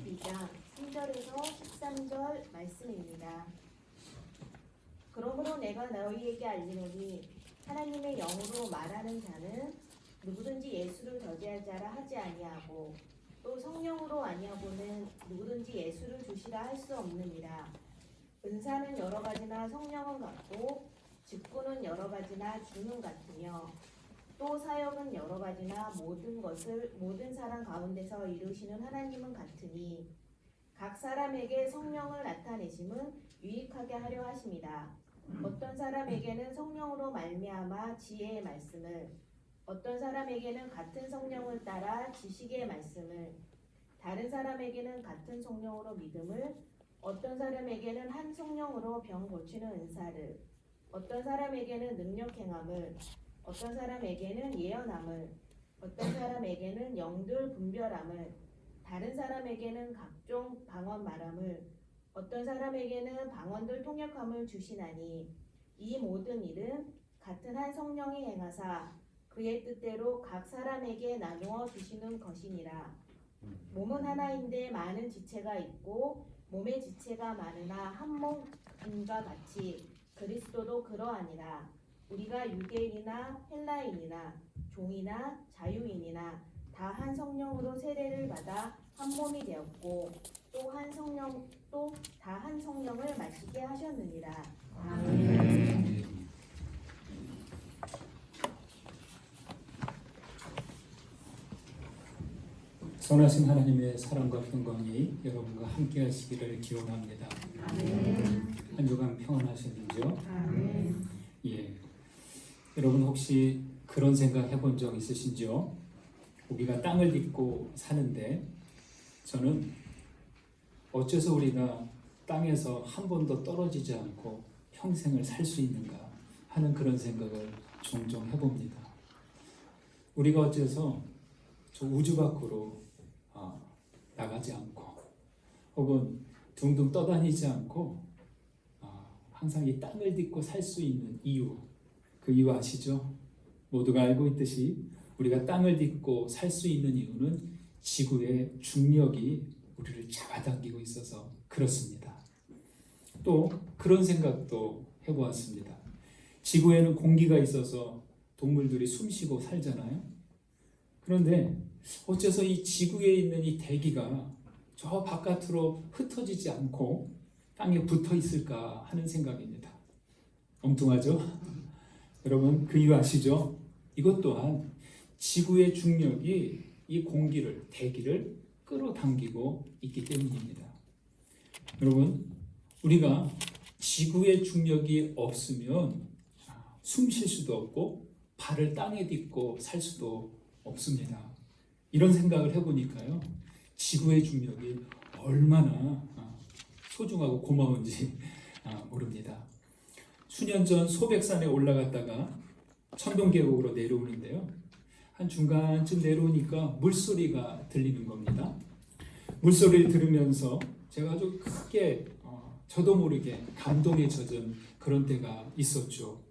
12장 3절에서 13절 말씀입니다. 그러므로 내가 너희에게 알리노니 하나님의 영으로 말하는 자는 누구든지 예수를 저지할 자라 하지 아니하고 또 성령으로 아니하고는 누구든지 예수를 주시라 할 수 없느니라. 은사는 여러 가지나 성령은 같고 직분은 여러 가지나 주는 같으며 또 사역은 여러 가지나 모든 것을 모든 사람 가운데서 이루시는 하나님은 같으니 각 사람에게 성령을 나타내심은 유익하게 하려 하심이다. 어떤 사람에게는 성령으로 말미암아 지혜의 말씀을, 어떤 사람에게는 같은 성령을 따라 지식의 말씀을, 다른 사람에게는 같은 성령으로 믿음을, 어떤 사람에게는 한 성령으로 병 고치는 은사를, 어떤 사람에게는 능력 행함을, 어떤 사람에게는 예언함을, 어떤 사람에게는 영들 분별함을, 다른 사람에게는 각종 방언 말함을, 어떤 사람에게는 방언들 통역함을 주시나니 이 모든 일은 같은 한 성령이 행하사 그의 뜻대로 각 사람에게 나누어 주시는 것이니라. 몸은 하나인데 많은 지체가 있고 몸의 지체가 많으나 한 몸인과 같이 그리스도도 그러하니라. 우리가 유대인이나 헬라인이나 종이나 자유인이나 다 한 성령으로 세례를 받아 한 몸이 되었고 또 다 한 성령을 마시게 하셨느니라. 아멘. 선하신 하나님의 사랑과 평강이 여러분과 함께 하시기를 기원합니다. 아멘. 한 주간 평안하셨는지요? 아멘. 예. 여러분 혹시 그런 생각 해본 적 있으신지요? 우리가 땅을 딛고 사는데 저는 어째서 우리가 땅에서 한 번도 떨어지지 않고 평생을 살 수 있는가 하는 그런 생각을 종종 해봅니다. 우리가 어째서 저 우주 밖으로 나가지 않고 혹은 둥둥 떠다니지 않고 항상 이 땅을 딛고 살 수 있는 이유, 그 이유 아시죠? 모두가 알고 있듯이 우리가 땅을 딛고 살 수 있는 이유는 지구의 중력이 우리를 잡아당기고 있어서 그렇습니다. 또 그런 생각도 해보았습니다. 지구에는 공기가 있어서 동물들이 숨쉬고 살잖아요. 그런데 어째서 이 지구에 있는 이 대기가 저 바깥으로 흩어지지 않고 땅에 붙어 있을까 하는 생각입니다. 엉뚱하죠? 여러분 그 이유 아시죠? 이것 또한 지구의 중력이 이 공기를, 대기를 끌어당기고 있기 때문입니다. 여러분 우리가 지구의 중력이 없으면 숨 쉴 수도 없고 발을 땅에 딛고 살 수도 없습니다. 이런 생각을 해보니까요, 지구의 중력이 얼마나 소중하고 고마운지 모릅니다. 수년 전 소백산에 올라갔다가 천동계곡으로 내려오는데요, 한 중간쯤 내려오니까 물소리가 들리는 겁니다. 물소리를 들으면서 제가 아주 크게 저도 모르게 감동에 젖은 그런 때가 있었죠.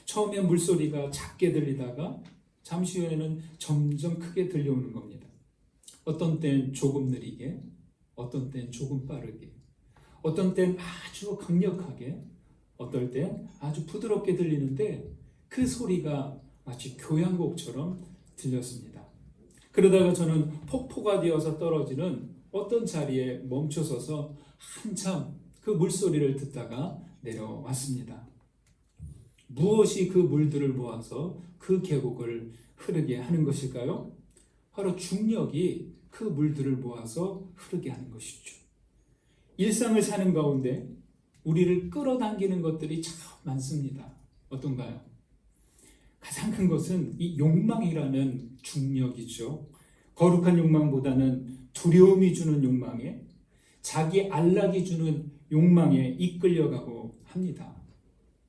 처음엔 물소리가 작게 들리다가 잠시 후에는 점점 크게 들려오는 겁니다. 어떤 땐 조금 느리게, 어떤 땐 조금 빠르게, 어떤 땐 아주 강력하게, 어떨 땐 아주 부드럽게 들리는데 그 소리가 마치 교향곡처럼 들렸습니다. 그러다가 저는 폭포가 되어서 떨어지는 어떤 자리에 멈춰서서 한참 그 물소리를 듣다가 내려왔습니다. 무엇이 그 물들을 모아서 그 계곡을 흐르게 하는 것일까요? 바로 중력이 그 물들을 모아서 흐르게 하는 것이죠. 일상을 사는 가운데 우리를 끌어당기는 것들이 참 많습니다. 어떤가요? 가장 큰 것은 이 욕망이라는 중력이죠. 거룩한 욕망보다는 두려움이 주는 욕망에, 자기 안락이 주는 욕망에 이끌려가고 합니다.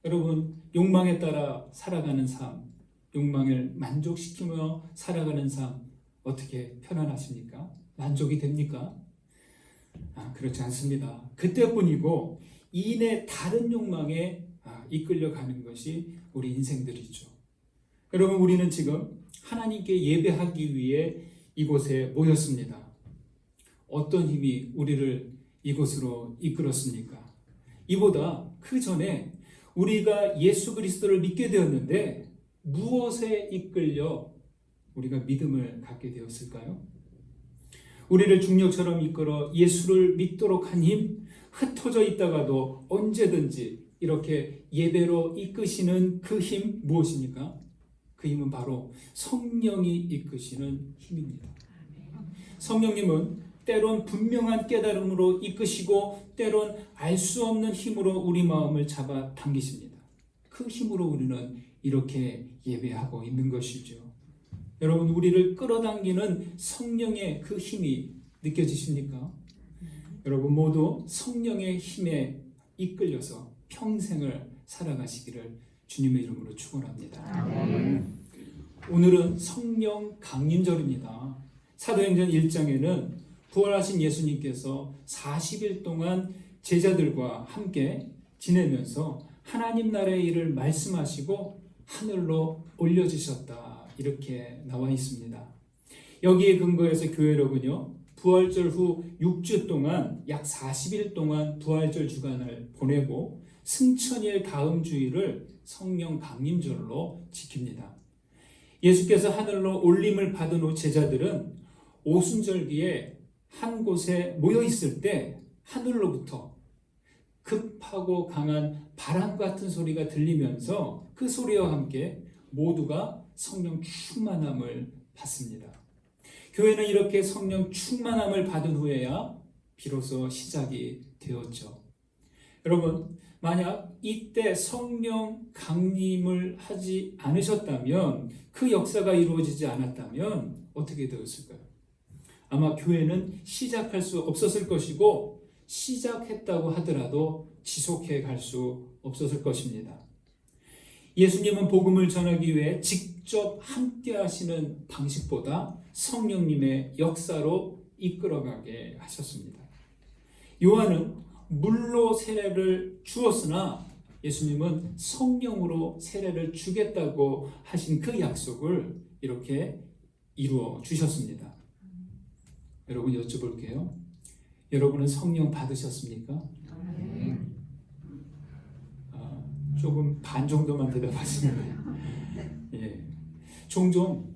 여러분, 욕망에 따라 살아가는 삶, 욕망을 만족시키며 살아가는 삶, 어떻게 편안하십니까? 만족이 됩니까? 그렇지 않습니다. 그때뿐이고 이내 다른 욕망에 이끌려가는 것이 우리 인생들이죠. 여러분, 우리는 지금 하나님께 예배하기 위해 이곳에 모였습니다. 어떤 힘이 우리를 이곳으로 이끌었습니까? 이보다 그 전에 우리가 예수 그리스도를 믿게 되었는데 무엇에 이끌려 우리가 믿음을 갖게 되었을까요? 우리를 중력처럼 이끌어 예수를 믿도록 한 힘, 흩어져 있다가도 언제든지 이렇게 예배로 이끄시는 그 힘 무엇입니까? 그 힘은 바로 성령이 이끄시는 힘입니다. 성령님은 때론 분명한 깨달음으로 이끄시고 때론 알 수 없는 힘으로 우리 마음을 잡아 당기십니다. 그 힘으로 우리는 이렇게 예배하고 있는 것이죠. 여러분, 우리를 끌어당기는 성령의 그 힘이 느껴지십니까? 여러분 모두 성령의 힘에 이끌려서 평생을 살아가시기를 주님의 이름으로 축원합니다. 오늘은 성령 강림절입니다. 사도행전 1장에는 부활하신 예수님께서 40일 동안 제자들과 함께 지내면서 하나님 나라의 일을 말씀하시고 하늘로 올려지셨다, 이렇게 나와 있습니다. 여기에 근거해서 교회 여러분요, 부활절 후 6주 동안 약 40일 동안 부활절 주간을 보내고 승천일 다음 주일을 성령 강림절로 지킵니다. 예수께서 하늘로 올림을 받은 후 제자들은 오순절기에 한 곳에 모여 있을 때 하늘로부터 급하고 강한 바람 같은 소리가 들리면서 그 소리와 함께 모두가 성령 충만함을 받습니다. 교회는 이렇게 성령 충만함을 받은 후에야 비로소 시작이 되었죠. 여러분, 만약 이때 성령 강림을 하지 않으셨다면, 그 역사가 이루어지지 않았다면 어떻게 되었을까요? 아마 교회는 시작할 수 없었을 것이고, 시작했다고 하더라도 지속해 갈 수 없었을 것입니다. 예수님은 복음을 전하기 위해 직접 함께 하시는 방식보다 성령님의 역사로 이끌어가게 하셨습니다. 요한은 물로 세례를 주었으나 예수님은 성령으로 세례를 주겠다고 하신 그 약속을 이렇게 이루어 주셨습니다. 여러분, 여쭤볼게요. 여러분은 성령 받으셨습니까? 조금 반 정도만 대답하시면 예. 종종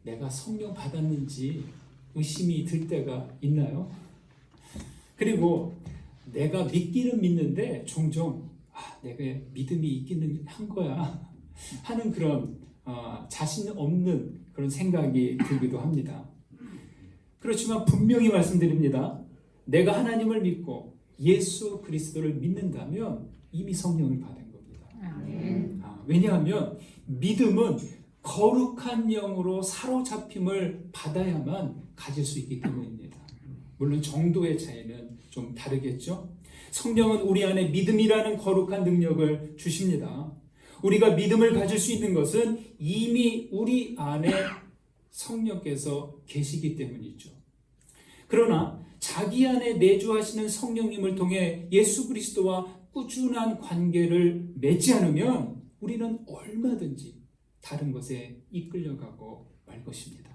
내가 성령 받았는지 의심이 들 때가 있나요? 그리고 내가 믿기는 믿는데 종종 내가 믿음이 있기는 한 거야 하는 그런 자신 없는 그런 생각이 들기도 합니다. 그렇지만 분명히 말씀드립니다. 내가 하나님을 믿고 예수 그리스도를 믿는다면 이미 성령을 받은 겁니다. 왜냐하면 믿음은 거룩한 영으로 사로잡힘을 받아야만 가질 수 있기 때문입니다. 물론 정도의 차이는 좀 다르겠죠. 성령은 우리 안에 믿음이라는 거룩한 능력을 주십니다. 우리가 믿음을 가질 수 있는 것은 이미 우리 안에 성령께서 계시기 때문이죠. 그러나 자기 안에 내주하시는 성령님을 통해 예수 그리스도와 꾸준한 관계를 맺지 않으면 우리는 얼마든지 다른 것에 이끌려가고 말 것입니다.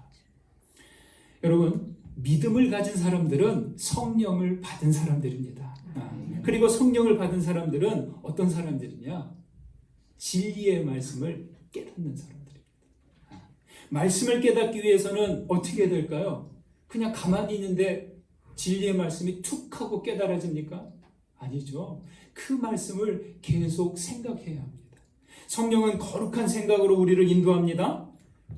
여러분, 믿음을 가진 사람들은 성령을 받은 사람들입니다. 그리고 성령을 받은 사람들은 어떤 사람들이냐? 진리의 말씀을 깨닫는 사람들입니다. 말씀을 깨닫기 위해서는 어떻게 될까요? 그냥 가만히 있는데 진리의 말씀이 툭 하고 깨달아집니까? 아니죠. 그 말씀을 계속 생각해야 합니다. 성령은 거룩한 생각으로 우리를 인도합니다.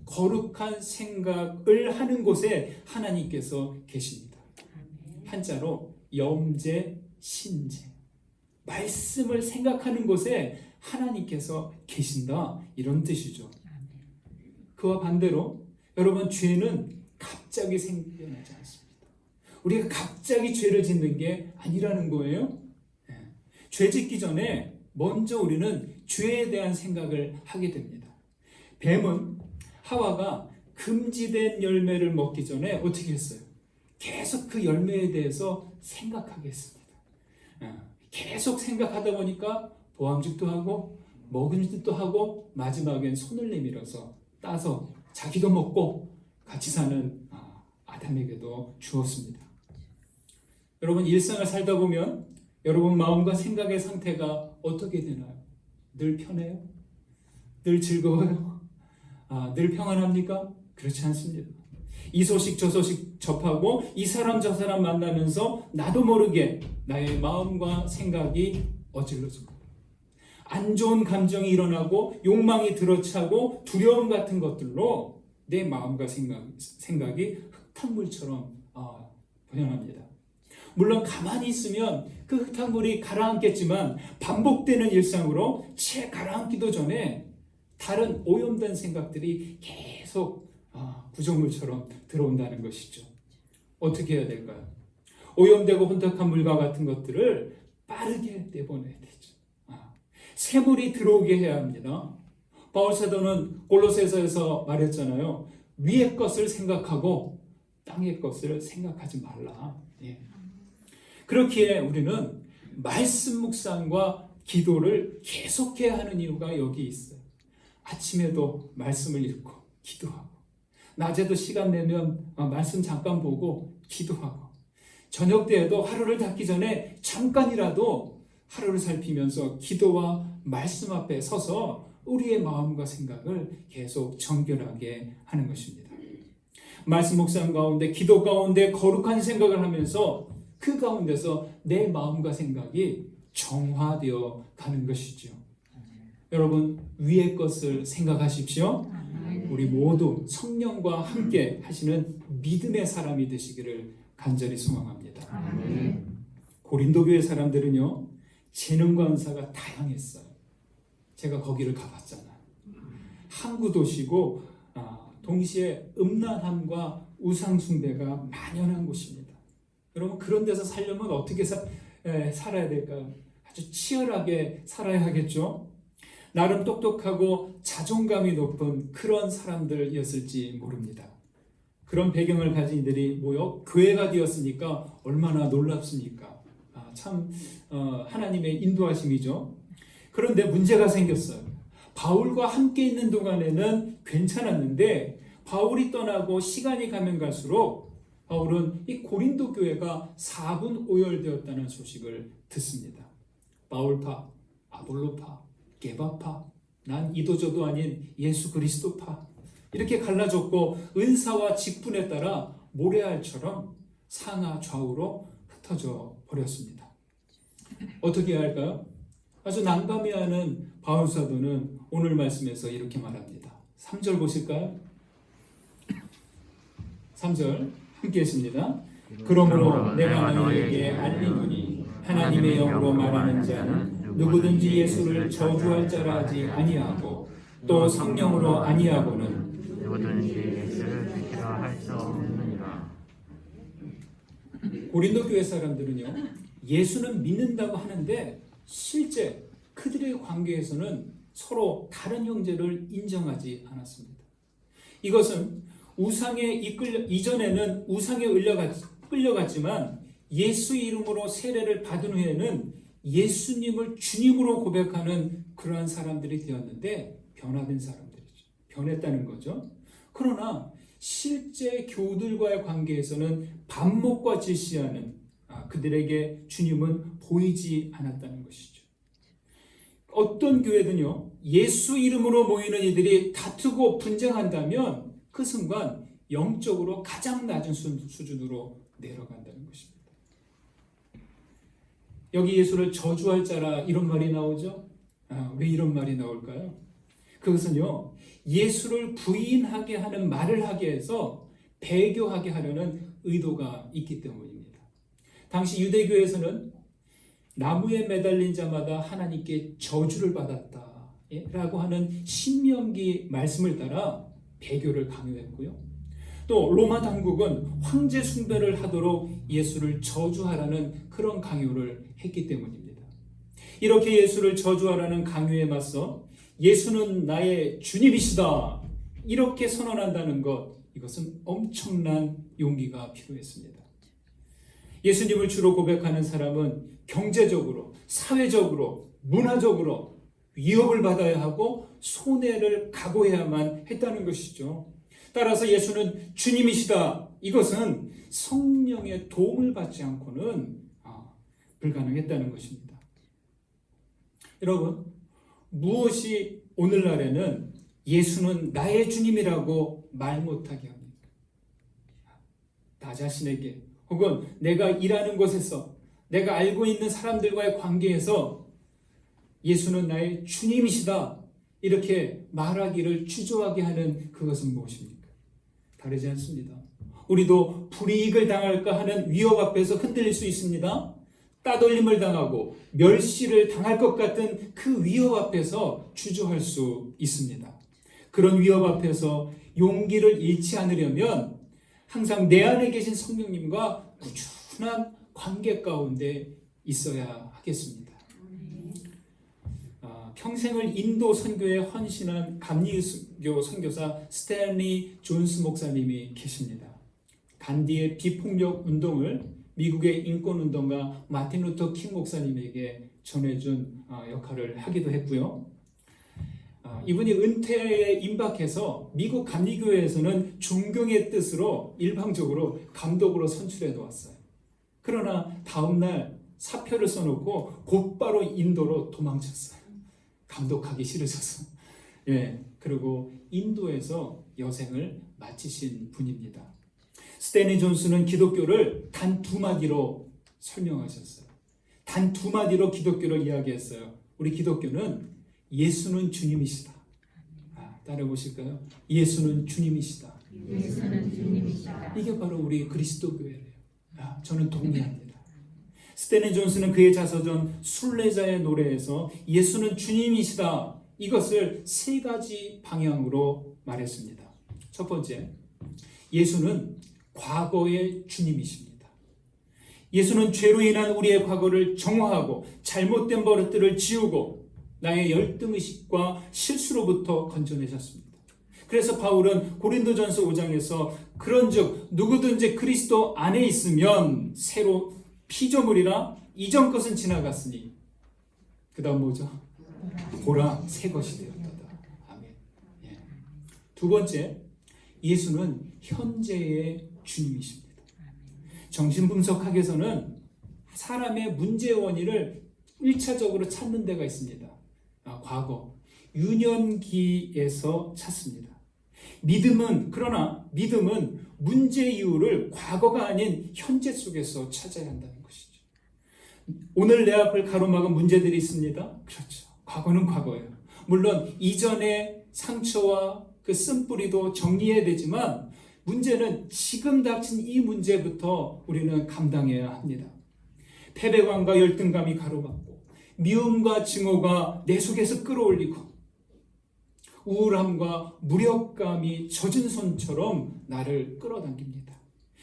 거룩한 생각을 하는 곳에 하나님께서 계십니다. 한자로 염제, 신제. 말씀을 생각하는 곳에 하나님께서 계신다, 이런 뜻이죠. 그와 반대로 여러분, 죄는 갑자기 생겨나지 않습니다. 우리가 갑자기 죄를 짓는 게 아니라는 거예요. 죄 짓기 전에 먼저 우리는 죄에 대한 생각을 하게 됩니다. 뱀은 하와가 금지된 열매를 먹기 전에 어떻게 했어요? 계속 그 열매에 대해서 생각하게 했습니다. 계속 생각하다 보니까 보암직도 하고 먹은 짓도 하고 마지막엔 손을 내밀어서 따서 자기도 먹고 같이 사는 아담에게도 주었습니다. 여러분 일상을 살다 보면 여러분 마음과 생각의 상태가 어떻게 되나요? 늘 편해요? 늘 즐거워요? 늘 평안합니까? 그렇지 않습니다. 이 소식 저 소식 접하고 이 사람 저 사람 만나면서 나도 모르게 나의 마음과 생각이 어질러집니다. 안 좋은 감정이 일어나고 욕망이 들어차고 두려움 같은 것들로 내 마음과 생각이 흙탕물처럼 변합니다. 물론 가만히 있으면 그 흙탕물이 가라앉겠지만 반복되는 일상으로 채 가라앉기도 전에 다른 오염된 생각들이 계속 구조물처럼 들어온다는 것이죠. 어떻게 해야 될까요? 오염되고 혼탁한 물과 같은 것들을 빠르게 내보내야 되죠. 새물이 들어오게 해야 합니다. 바울 사도는 골로새서에서 말했잖아요. 위의 것을 생각하고 땅의 것을 생각하지 말라. 그렇기에 우리는 말씀 묵상과 기도를 계속해야 하는 이유가 여기 있어요. 아침에도 말씀을 읽고 기도하고, 낮에도 시간 내면 말씀 잠깐 보고 기도하고, 저녁 때에도 하루를 닫기 전에 잠깐이라도 하루를 살피면서 기도와 말씀 앞에 서서 우리의 마음과 생각을 계속 정결하게 하는 것입니다. 말씀 묵상 가운데, 기도 가운데 거룩한 생각을 하면서 그 가운데서 내 마음과 생각이 정화되어 가는 것이죠. 여러분, 위의 것을 생각하십시오. 우리 모두 성령과 함께 하시는 믿음의 사람이 되시기를 간절히 소망합니다. 고린도 교회 사람들은요, 재능과 은사가 다양했어요. 제가 거기를 가봤잖아요. 항구 도시고 동시에 음란함과 우상 숭배가 만연한 곳입니다. 여러분, 그런 데서 살려면 어떻게 살아야 될까요? 아주 치열하게 살아야 하겠죠. 나름 똑똑하고 자존감이 높은 그런 사람들이었을지 모릅니다. 그런 배경을 가진 이들이 모여 교회가 되었으니까 얼마나 놀랍습니까? 참 하나님의 인도하심이죠. 그런데 문제가 생겼어요. 바울과 함께 있는 동안에는 괜찮았는데 바울이 떠나고 시간이 가면 갈수록 바울은 이 고린도 교회가 4분 오열되었다는 소식을 듣습니다. 바울파, 아볼로파, 게바파, 난 이도저도 아닌 예수 그리스도파, 이렇게 갈라졌고 은사와 직분에 따라 모래알처럼 상하 좌우로 흩어져 버렸습니다. 어떻게 해야 할까요? 아주 난감해하는 바울 사도는 오늘 말씀에서 이렇게 말합니다. 3절 보실까요? 3절 함께 했습니다. 그러므로 내가 너희에게 알리노니 하나님의 영으로 말하는 자는 누구든지 예수를 저주할 자라 하지 아니하고 또 성령으로 아니하고는 누구든지 예수를 지키라 할 수 없느니라. 고린도 교회 사람들은요, 예수는 믿는다고 하는데 실제 그들의 관계에서는 서로 다른 형제를 인정하지 않았습니다. 이것은 이전에는 우상에 끌려갔지만 예수 이름으로 세례를 받은 후에는 예수님을 주님으로 고백하는 그러한 사람들이 되었는데 변화된 사람들이죠. 변했다는 거죠. 그러나 실제 교우들과의 관계에서는 반목과 질시하는 그들에게 주님은 보이지 않았다는 것이죠. 어떤 교회든요, 예수 이름으로 모이는 이들이 다투고 분쟁한다면 그 순간 영적으로 가장 낮은 수준으로 내려간다는 것입니다. 여기 예수를 저주할 자라 이런 말이 나오죠. 왜 이런 말이 나올까요? 그것은요, 예수를 부인하게 하는 말을 하게 해서 배교하게 하려는 의도가 있기 때문입니다. 당시 유대교에서는 나무에 매달린 자마다 하나님께 저주를 받았다 라고 하는 신명기 말씀을 따라 배교를 강요했고요. 또 로마 당국은 황제 숭배를 하도록 예수를 저주하라는 그런 강요를 했기 때문입니다. 이렇게 예수를 저주하라는 강요에 맞서 예수는 나의 주님이시다 이렇게 선언한다는 것, 이것은 엄청난 용기가 필요했습니다. 예수님을 주로 고백하는 사람은 경제적으로, 사회적으로, 문화적으로 위협을 받아야 하고 손해를 각오해야만 했다는 것이죠. 따라서 예수는 주님이시다 이것은 성령의 도움을 받지 않고는 불가능했다는 것입니다. 여러분, 무엇이 오늘날에는 예수는 나의 주님이라고 말 못하게 합니까? 나 자신에게 혹은 내가 일하는 곳에서 내가 알고 있는 사람들과의 관계에서 예수는 나의 주님이시다 이렇게 말하기를 주저하게 하는 그것은 무엇입니까? 다르지 않습니다. 우리도 불이익을 당할까 하는 위협 앞에서 흔들릴 수 있습니다. 따돌림을 당하고 멸시를 당할 것 같은 그 위협 앞에서 주저할 수 있습니다. 그런 위협 앞에서 용기를 잃지 않으려면 항상 내 안에 계신 성령님과 꾸준한 관계 가운데 있어야 하겠습니다. 평생을 인도 선교에 헌신한 감리교 선교사 스탠리 존스 목사님이 계십니다. 간디의 비폭력 운동을 미국의 인권운동가 마틴 루터 킹 목사님에게 전해준 역할을 하기도 했고요. 이분이 은퇴에 임박해서 미국 감리교회에서는 존경의 뜻으로 일방적으로 감독으로 선출해 놓았어요. 그러나 다음날 사표를 써놓고 곧바로 인도로 도망쳤어요. 감독하기 싫으셔서. 그리고 인도에서 여생을 마치신 분입니다. 스탠리 존스는 기독교를 단 두 마디로 설명하셨어요. 단 두 마디로 기독교를 이야기했어요. 우리 기독교는 예수는 주님이시다. 따라 보실까요? 예수는 주님이시다. 예수는 주님이시다. 이게 바로 우리 그리스도교회예요. 저는 동의합니다. 스탠리 존스는 그의 자서전 순례자의 노래에서 예수는 주님이시다 이것을 세 가지 방향으로 말했습니다. 첫 번째, 예수는 과거의 주님이십니다. 예수는 죄로 인한 우리의 과거를 정화하고 잘못된 버릇들을 지우고 나의 열등의식과 실수로부터 건져내셨습니다. 그래서 바울은 고린도전서 5장에서 그런즉 누구든지 그리스도 안에 있으면 새로 피조물이라 이전 것은 지나갔으니 그 다음 뭐죠? 보라 새 것이 되었다. 아멘. 두 번째, 예수는 현재의 주님이십니다. 정신분석학에서는 사람의 문제의 원인을 1차적으로 찾는 데가 있습니다. 과거, 유년기에서 찾습니다. 그러나 믿음은 문제 이유를 과거가 아닌 현재 속에서 찾아야 한다는 것이죠. 오늘 내 앞을 가로막은 문제들이 있습니다. 그렇죠. 과거는 과거예요. 물론 이전의 상처와 그 쓴뿌리도 정리해야 되지만 문제는 지금 닥친 이 문제부터 우리는 감당해야 합니다. 패배감과 열등감이 가로막고 미움과 증오가 내 속에서 끌어올리고 우울함과 무력감이 젖은 손처럼 나를 끌어당깁니다.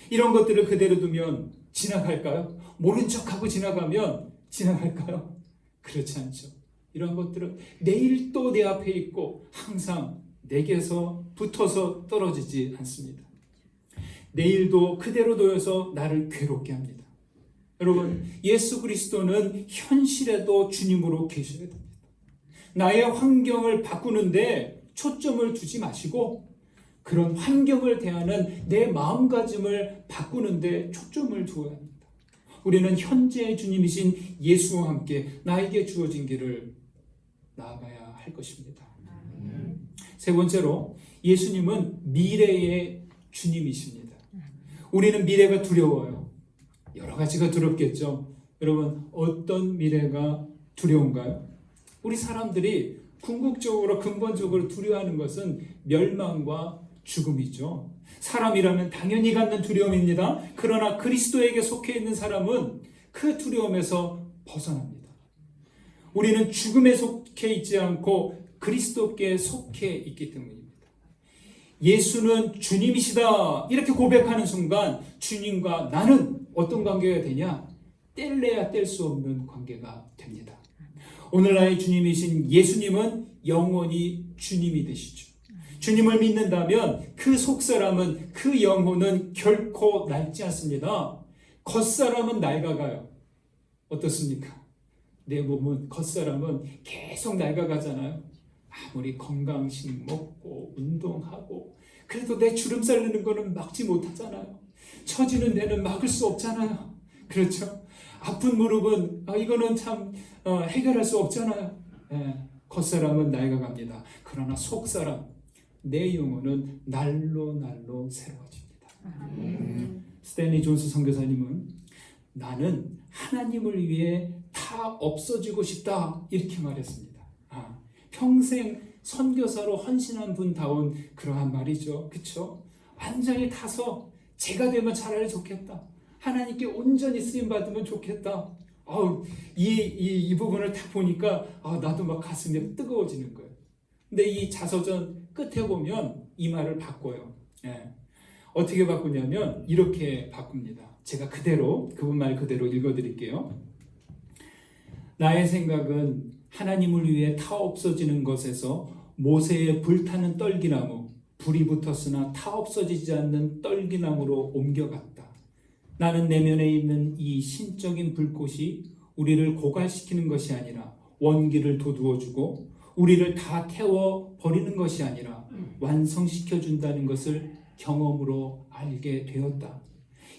이런 것들을 그대로 두면 지나갈까요? 모른 척하고 지나가면 지나갈까요? 그렇지 않죠. 이런 것들은 내일 또 내 앞에 있고 항상 내게서 붙어서 떨어지지 않습니다. 내일도 그대로 놓여서 나를 괴롭게 합니다. 여러분, 예수 그리스도는 현실에도 주님으로 계셔야 됩니다. 나의 환경을 바꾸는데 초점을 두지 마시고 그런 환경을 대하는 내 마음가짐을 바꾸는데 초점을 두어야 합니다. 우리는 현재의 주님이신 예수와 함께 나에게 주어진 길을 나아가야 할 것입니다. 세 번째로, 예수님은 미래의 주님이십니다. 우리는 미래가 두려워요. 여러 가지가 두렵겠죠. 여러분, 어떤 미래가 두려운가요? 우리 사람들이 궁극적으로 근본적으로 두려워하는 것은 멸망과 죽음이죠. 사람이라면 당연히 갖는 두려움입니다. 그러나 그리스도에게 속해 있는 사람은 그 두려움에서 벗어납니다. 우리는 죽음에 속해 있지 않고 그리스도께 속해 있기 때문입니다. 예수는 주님이시다 이렇게 고백하는 순간 주님과 나는 어떤 관계가 되냐? 뗄래야 뗄 수 없는 관계가 됩니다. 오늘날의 주님이신 예수님은 영원히 주님이 되시죠. 주님을 믿는다면 그 속사람은, 그 영혼은 결코 낡지 않습니다. 겉사람은 낡아가요. 어떻습니까? 내 몸은, 겉사람은 계속 낡아가잖아요. 아무리 건강식 먹고 운동하고 그래도 내 주름 살리는 거는 막지 못하잖아요. 처지는 데는 막을 수 없잖아요. 그렇죠? 아픈 무릎은 이거는 참 해결할 수 없잖아요. 예, 겉사람은 나이가 갑니다. 그러나 속사람, 내 영혼은 날로 날로 새로워집니다. 스탠리 존스 선교사님은 나는 하나님을 위해 다 없어지고 싶다 이렇게 말했습니다. 평생 선교사로 헌신한 분다운 그러한 말이죠. 그렇죠? 완전히 타서 제가 되면 차라리 좋겠다. 하나님께 온전히 쓰임 받으면 좋겠다. 이 부분을 딱 보니까 나도 막 가슴이 뜨거워지는 거예요. 근데 이 자서전 끝에 보면 이 말을 바꿔요. 예. 어떻게 바꾸냐면 이렇게 바꿉니다. 제가 그분 말 그대로 읽어드릴게요. 나의 생각은 하나님을 위해 타 없어지는 것에서 모세의 불타는 떨기나무, 불이 붙었으나 타 없어지지 않는 떨기나무로 옮겨갔다. 나는 내면에 있는 이 신적인 불꽃이 우리를 고갈시키는 것이 아니라 원기를 돋우어주고 우리를 다 태워 버리는 것이 아니라 완성시켜 준다는 것을 경험으로 알게 되었다.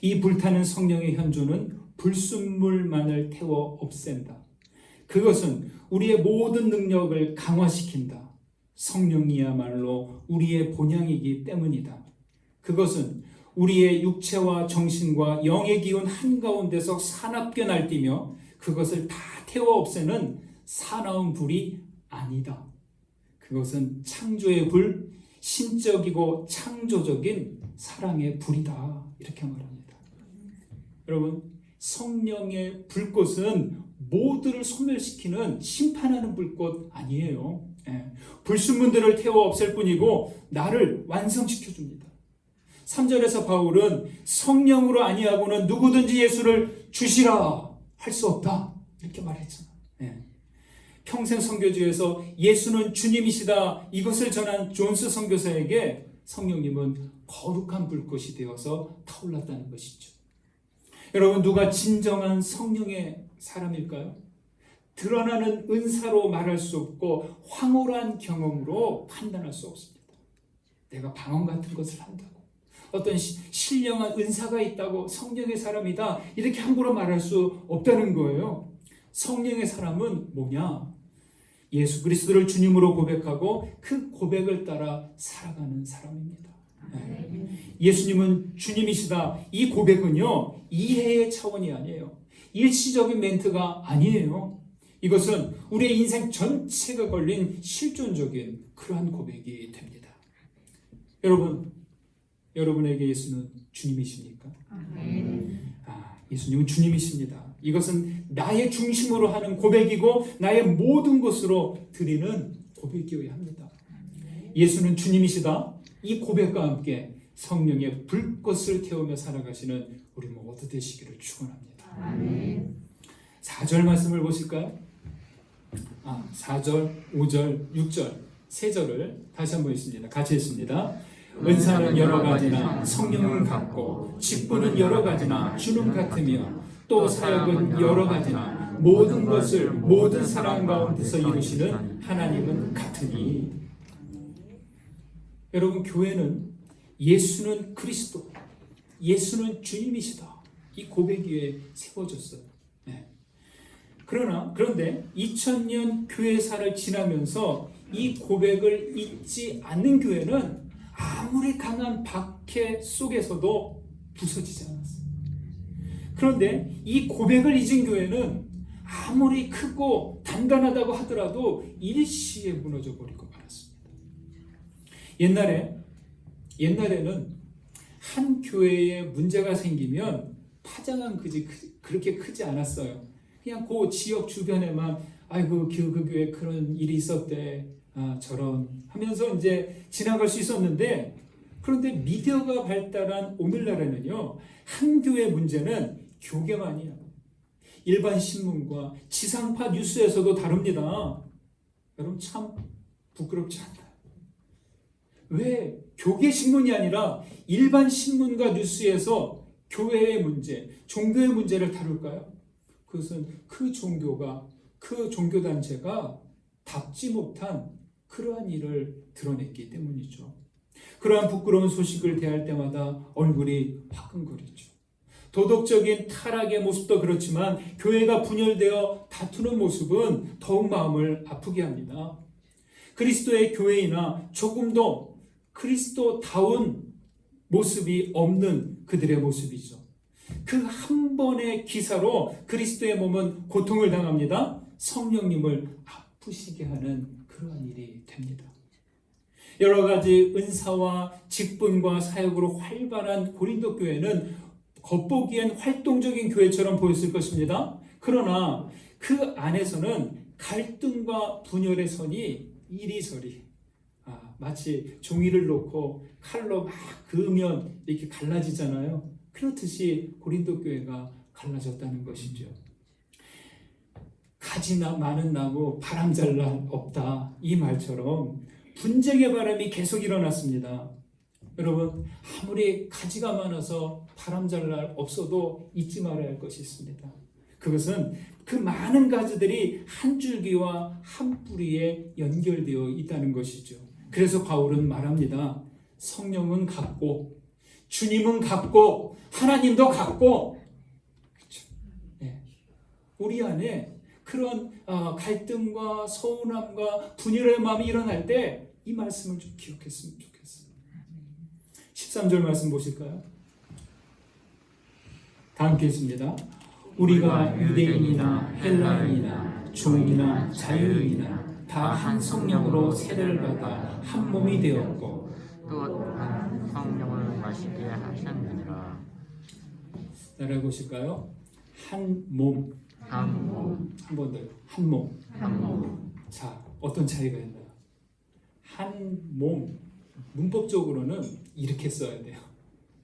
이 불타는 성령의 현조는 불순물만을 태워 없앤다. 그것은 우리의 모든 능력을 강화시킨다. 성령이야말로 우리의 본향이기 때문이다. 그것은 우리의 육체와 정신과 영의 기운 한가운데서 사납게 날뛰며 그것을 다 태워 없애는 사나운 불이 아니다. 그것은 창조의 불, 신적이고 창조적인 사랑의 불이다. 이렇게 말합니다. 여러분, 성령의 불꽃은 모두를 소멸시키는 심판하는 불꽃 아니에요. 불순물들을 태워 없앨 뿐이고 나를 완성시켜 줍니다. 3절에서 바울은 성령으로 아니하고는 누구든지 예수를 주시라 할 수 없다 이렇게 말했잖아요. 평생 선교지에서 예수는 주님이시다 이것을 전한 존스 선교사에게 성령님은 거룩한 불꽃이 되어서 타올랐다는 것이죠. 여러분, 누가 진정한 성령의 사람일까요? 드러나는 은사로 말할 수 없고 황홀한 경험으로 판단할 수 없습니다. 내가 방언 같은 것을 한다고, 어떤 신령한 은사가 있다고 성령의 사람이다 이렇게 함부로 말할 수 없다는 거예요. 성령의 사람은 뭐냐? 예수 그리스도를 주님으로 고백하고 그 고백을 따라 살아가는 사람입니다. 예수님은 주님이시다 이 고백은요 이해의 차원이 아니에요. 일시적인 멘트가 아니에요. 이것은 우리의 인생 전체가 걸린 실존적인 그러한 고백이 됩니다. 여러분에게 예수는 주님이십니까? 예수님은 주님이십니다. 이것은 나의 중심으로 하는 고백이고 나의 모든 것으로 드리는 고백이어야 합니다. 예수는 주님이시다. 이 고백과 함께 성령의 불꽃을 태우며 살아가시는 우리 모두 되시기를 축원합니다. 4절 말씀을 보실까요? 4절, 5절, 6절, 3절을 다시 한번 읽습니다. 같이 읽습니다. 은사는 여러 가지나 성령은 같고 직분은 여러 가지나 주는 같으며 또 사역은 여러 가지나 모든 것을 모든 사람 가운데서 이루시는 하나님은 같으니. 여러분, 교회는 예수는 그리스도, 예수는 주님이시다 이 고백 위에 세워졌어요. 그런데 2000년 교회사를 지나면서 이 고백을 잊지 않는 교회는 아무리 강한 박해 속에서도 부서지지 않았어요. 그런데 이 고백을 잊은 교회는 아무리 크고 단단하다고 하더라도 일시에 무너져 버리고 말았습니다. 옛날에는 한 교회에 문제가 생기면 파장은 그렇게 크지 않았어요. 그냥 그 지역 주변에만 아이고 그 교회 그런 일이 있었대 저런 하면서 이제 지나갈 수 있었는데, 그런데 미디어가 발달한 오늘날에는요 한 교회 문제는 교계만이야. 일반 신문과 지상파 뉴스에서도 다룹니다. 여러분 참 부끄럽지 않나요? 왜 교계 신문이 아니라 일반 신문과 뉴스에서 교회의 문제, 종교의 문제를 다룰까요? 그것은 그 종교가, 그 종교단체가 답지 못한 그러한 일을 드러냈기 때문이죠. 그러한 부끄러운 소식을 대할 때마다 얼굴이 화끈거리죠. 도덕적인 타락의 모습도 그렇지만 교회가 분열되어 다투는 모습은 더욱 마음을 아프게 합니다. 그리스도의 교회이나 조금도 그리스도다운 모습이 없는 그들의 모습이죠. 그 한 번의 기사로 그리스도의 몸은 고통을 당합니다. 성령님을 아프시게 하는 그러한 일이 됩니다. 여러 가지 은사와 직분과 사역으로 활발한 고린도 교회는 겉보기엔 활동적인 교회처럼 보였을 것입니다. 그러나 그 안에서는 갈등과 분열의 선이 이리저리 마치 종이를 놓고 칼로 막 그으면 이렇게 갈라지잖아요. 그렇듯이 고린도 교회가 갈라졌다는 것이죠. 가지나 많은 나무 바람 잘 날 없다, 이 말처럼 분쟁의 바람이 계속 일어났습니다. 여러분, 아무리 가지가 많아서 바람 잘 날 없어도 잊지 말아야 할 것이 있습니다. 그것은 그 많은 가지들이 한 줄기와 한 뿌리에 연결되어 있다는 것이죠. 그래서 바울은 말합니다. 성령은 같고 주님은 같고 하나님도 같고, 그렇죠? 네. 우리 안에 그런 갈등과 서운함과 분열의 마음이 일어날 때 이 말씀을 좀 기억했으면 좋겠어요. 13절 말씀 보실까요? 다 함께 읽습니다. 우리가 유대인이나 헬라인이나 종이나 자유인이나 다 한 성령으로 세례를 받아 한 몸이 되었고 또 한 성령을 마시게 하셨느니라. 따라해 보실까요? 한 몸. 한 몸. 한 번 더요. 한 몸. 한 몸. 자, 어떤 차이가 있나요? 한 몸, 문법적으로는 이렇게 써야 돼요.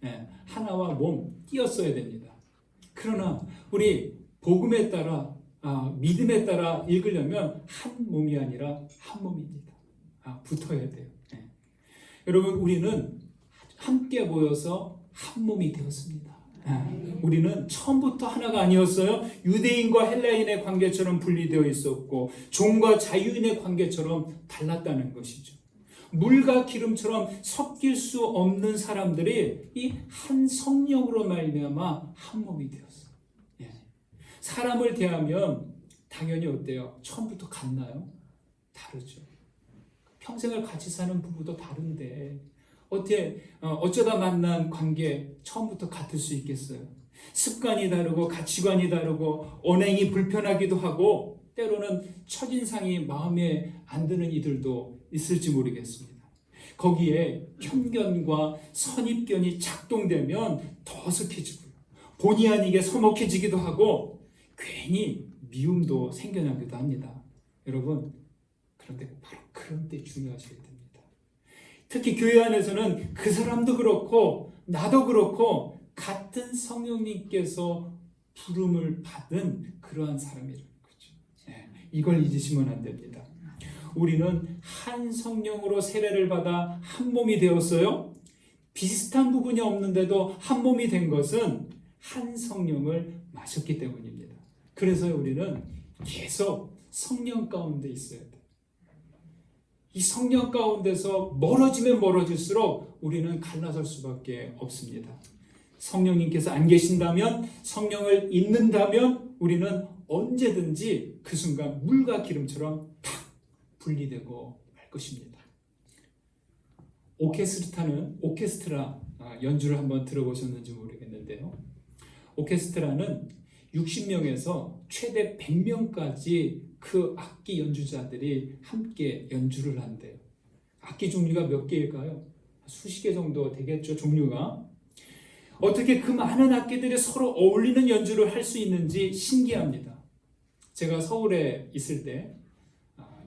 네, 하나와 몸 띄어 써야 됩니다. 그러나 우리 복음에 따라 믿음에 따라 읽으려면 한 몸이 아니라 한 몸입니다. 붙어야 돼요. 네. 여러분, 우리는 함께 모여서 한 몸이 되었습니다. 우리는 처음부터 하나가 아니었어요. 유대인과 헬라인의 관계처럼 분리되어 있었고 종과 자유인의 관계처럼 달랐다는 것이죠. 물과 기름처럼 섞일 수 없는 사람들이 이 한 성령으로 말미암아 한 몸이 되었어요. 예. 사람을 대하면 당연히 어때요? 처음부터 같나요? 다르죠. 평생을 같이 사는 부부도 다른데 어쩌다 만난 관계 처음부터 같을 수 있겠어요? 습관이 다르고 가치관이 다르고 언행이 불편하기도 하고 때로는 첫인상이 마음에 안 드는 이들도 있을지 모르겠습니다. 거기에 편견과 선입견이 작동되면 더 어색해지고요. 본의 아니게 서먹해지기도 하고 괜히 미움도 생겨나기도 합니다. 여러분, 그런데 바로 그런 때 중요하셔야 됩니다. 특히 교회 안에서는 그 사람도 그렇고 나도 그렇고 같은 성령님께서 부름을 받은 그러한 사람이라는 거죠. 네, 이걸 잊으시면 안 됩니다. 우리는 한 성령으로 세례를 받아 한 몸이 되었어요. 비슷한 부분이 없는데도 한 몸이 된 것은 한 성령을 마셨기 때문입니다. 그래서 우리는 계속 성령 가운데 있어야 돼요. 이 성령 가운데서 멀어지면 멀어질수록 우리는 갈라설 수밖에 없습니다. 성령님께서 안 계신다면, 성령을 잊는다면 우리는 언제든지 그 순간 물과 기름처럼 탁 분리되고 말 것입니다. 오케스트라 연주를 한번 들어보셨는지 모르겠는데요. 오케스트라는 60명에서 최대 100명까지 그 악기 연주자들이 함께 연주를 한대요. 악기 종류가 몇 개일까요? 수십 개 정도 되겠죠, 종류가. 어떻게 그 많은 악기들이 서로 어울리는 연주를 할 수 있는지 신기합니다. 제가 서울에 있을 때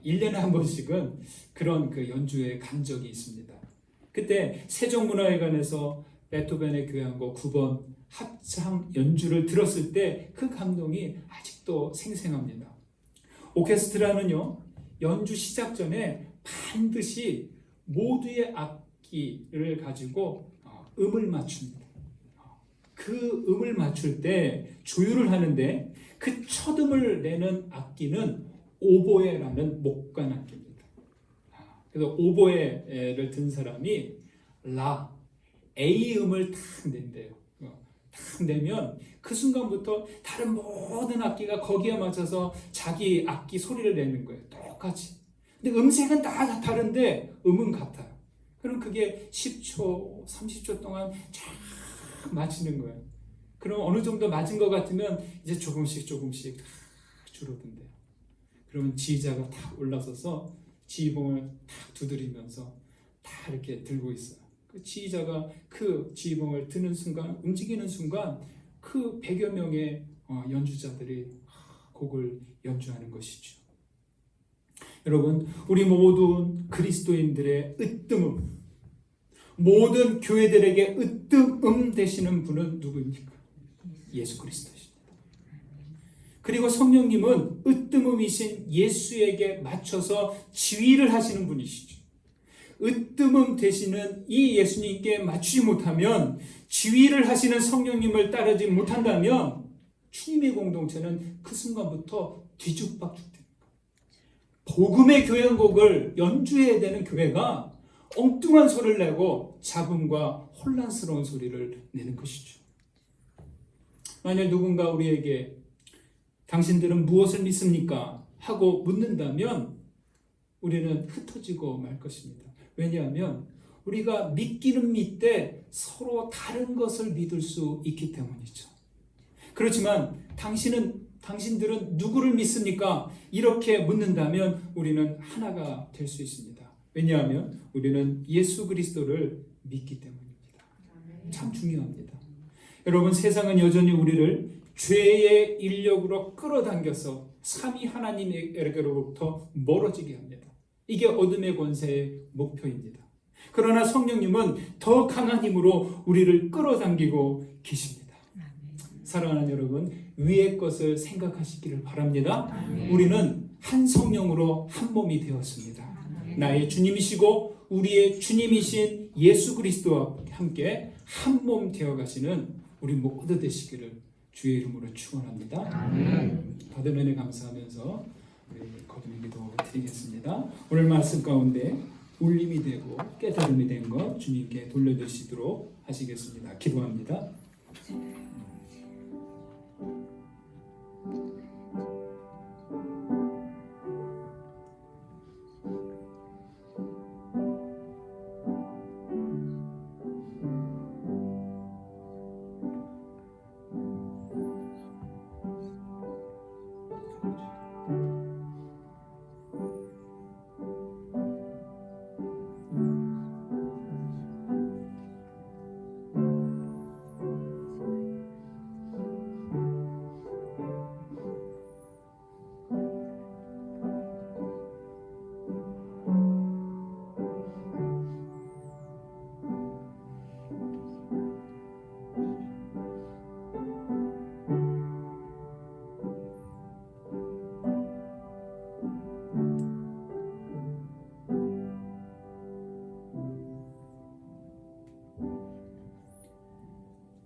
1년에 한 번씩은 그런 그 연주에 간 적이 있습니다. 그때 세종문화회관에서 베토벤의 교향곡 9번 합창 연주를 들었을 때 그 감동이 아직도 생생합니다. 오케스트라는요, 연주 시작 전에 반드시 모두의 악기를 가지고 음을 맞춥니다. 그 음을 맞출 때 조율을 하는데 그 첫 음을 내는 악기는 오보에라는 목관 악기입니다. 그래서 오보에를 든 사람이 라, A 음을 탁 낸대요. 탁 내면 그 순간부터 다른 모든 악기가 거기에 맞춰서 자기 악기 소리를 내는 거예요. 똑같이. 근데 음색은 다 다른데 음은 같아요. 그럼 그게 10초, 30초 동안 쫙 맞추는 거예요. 그럼 어느 정도 맞은 것 같으면 이제 조금씩 줄어든대요. 그러면 지휘자가 탁 올라서서 지휘봉을 탁 두드리면서 다 이렇게 들고 있어요. 그 지휘자가 그 지휘봉을 드는 순간, 움직이는 순간 그 100여 명의 연주자들이 곡을 연주하는 것이죠. 여러분, 우리 모든 그리스도인들의 으뜸음, 모든 교회들에게 으뜸음 되시는 분은 누구입니까? 예수 그리스도십니다. 그리고 성령님은 으뜸음이신 예수에게 맞춰서 지휘를 하시는 분이시죠. 으뜸음 되시는 이 예수님께 맞추지 못하면, 지휘를 하시는 성령님을 따르지 못한다면 주님의 공동체는 그 순간부터 뒤죽박죽 됩니다. 복음의 교향곡을 연주해야 되는 교회가 엉뚱한 소리를 내고 잡음과 혼란스러운 소리를 내는 것이죠. 만약 누군가 우리에게 당신들은 무엇을 믿습니까? 하고 묻는다면 우리는 흩어지고 말 것입니다. 왜냐하면 우리가 믿기는 믿되 서로 다른 것을 믿을 수 있기 때문이죠. 그렇지만 당신들은 누구를 믿습니까? 이렇게 묻는다면 우리는 하나가 될 수 있습니다. 왜냐하면 우리는 예수 그리스도를 믿기 때문입니다. 참 중요합니다. 여러분, 세상은 여전히 우리를 죄의 인력으로 끌어당겨서 삼위 하나님에게로부터 멀어지게 합니다. 이게 어둠의 권세의 목표입니다. 그러나 성령님은 더 강한 힘으로 우리를 끌어당기고 계십니다. 사랑하는 여러분, 위의 것을 생각하시기를 바랍니다. 우리는 한 성령으로 한 몸이 되었습니다. 나의 주님이시고 우리의 주님이신 예수 그리스도와 함께 한 몸 되어 가시는 우리 모두 되시기를 주의 이름으로 축원합니다. 받은 은혜 감사하면서 우리 거듭의 기도 드리겠습니다. 오늘 말씀 가운데 울림이 되고 깨달음이 된 것 주님께 돌려드리시도록 하시겠습니다. 기도합니다.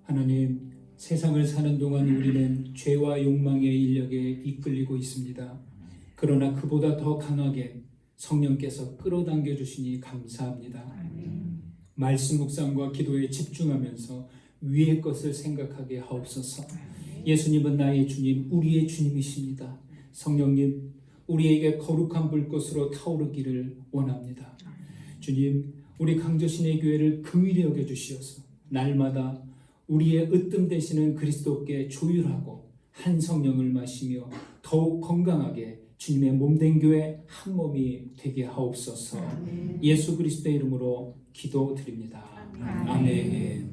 하나님, 세상을 사는 동안 우리는 죄와 욕망의 인력에 이끌리고 있습니다. 그러나 그보다 더 강하게 성령께서 끌어당겨 주시니 감사합니다. 말씀 묵상과 기도에 집중하면서 위의 것을 생각하게 하옵소서. 예수님은 나의 주님, 우리의 주님이십니다. 성령님, 우리에게 거룩한 불꽃으로 타오르기를 원합니다. 주님, 우리 강조신의 교회를 긍휼히 여겨 주시옵소서. 날마다 우리의 으뜸 되시는 그리스도께 조율하고 한 성령을 마시며 더욱 건강하게 주님의 몸된 교회 한 몸이 되게 하옵소서. 예수 그리스도의 이름으로 기도드립니다. 아멘.